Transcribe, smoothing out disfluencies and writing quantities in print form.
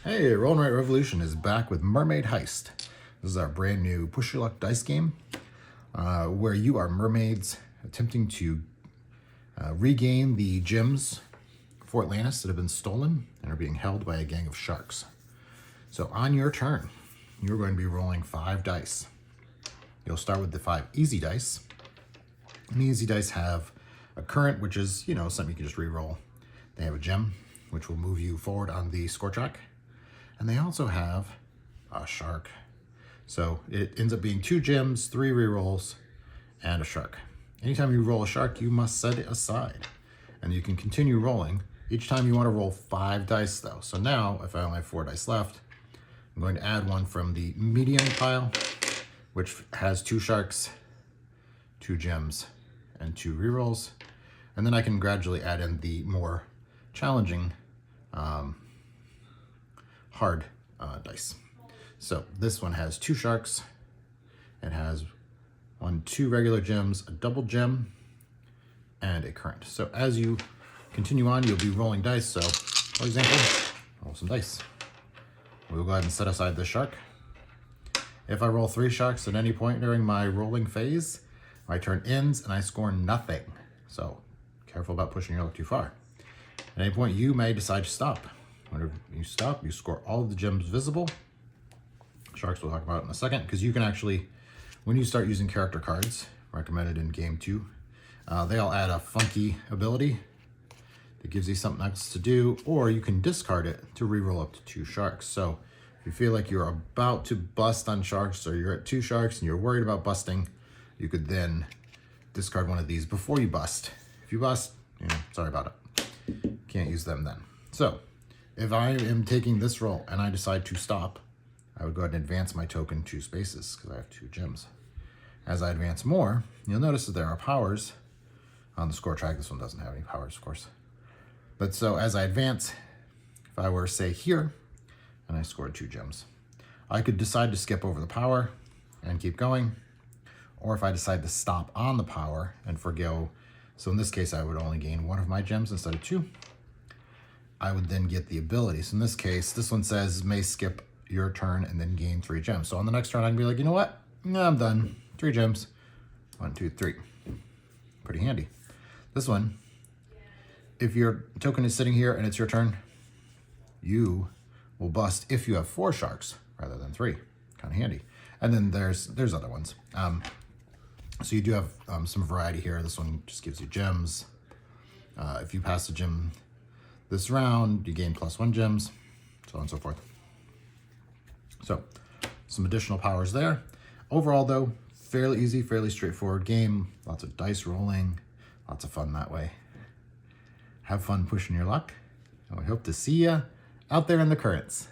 Hey, Roll and Write Revolution is back with Mermaid Heist. This is our brand new push your luck dice game where you are mermaids attempting to regain the gems for Atlantis that have been stolen and are being held by a gang of sharks. So on your turn, you're going to be rolling 5 dice. You'll start with the 5 easy dice. And the easy dice have a current, which is, something you can just re-roll. They have a gem, which will move you forward on the score track. And they also have a shark. So it ends up being 2 gems, 3 rerolls, and a shark. Anytime you roll a shark, you must set it aside. And you can continue rolling. Each time you want to roll 5 dice though. So now, if I only have 4 dice left, I'm going to add one from the medium pile, which has 2 sharks, 2 gems, and 2 rerolls. And then I can gradually add in the more challenging hard dice. So this one has 2 sharks. It has 2 regular gems, a double gem, and a current. So as you continue on, you'll be rolling dice. So for example, roll some dice. We'll go ahead and set aside the shark. If I roll 3 sharks at any point during my rolling phase, my turn ends and I score nothing. So careful about pushing your luck too far. At any point, you may decide to stop. Whenever you stop, you score all of the gems visible. Sharks we'll talk about in a second, because you can actually, when you start using character cards, recommended in game 2, they all add a funky ability that gives you something else to do, or you can discard it to reroll up to 2 sharks. So if you feel like you're about to bust on sharks, or you're at 2 sharks and you're worried about busting, you could then discard one of these before you bust. If you bust, sorry about it. Can't use them then. So if I am taking this roll and I decide to stop, I would go ahead and advance my token 2 spaces because I have 2 gems. As I advance more, you'll notice that there are powers on the score track. This one doesn't have any powers, of course. But so as I advance, if I were, say, here, and I scored 2 gems, I could decide to skip over the power and keep going. Or if I decide to stop on the power and forgo, so in this case, I would only gain 1 of my gems instead of 2. I would then get the ability. So in this case, this one says may skip your turn and then gain 3 gems. So on the next turn, I can be like, you know what? No, I'm done. 3 gems. 1, 2, 3. Pretty handy. This one, if your token is sitting here and it's your turn, you will bust if you have 4 sharks rather than 3. Kind of handy. And then there's other ones. So you do have some variety here. This one just gives you gems. If you pass a gem this round, you gain +1 gems, so on and so forth. So some additional powers there. Overall though, fairly easy, fairly straightforward game. Lots of dice rolling, lots of fun that way. Have fun pushing your luck, and we hope to see you out there in the currents.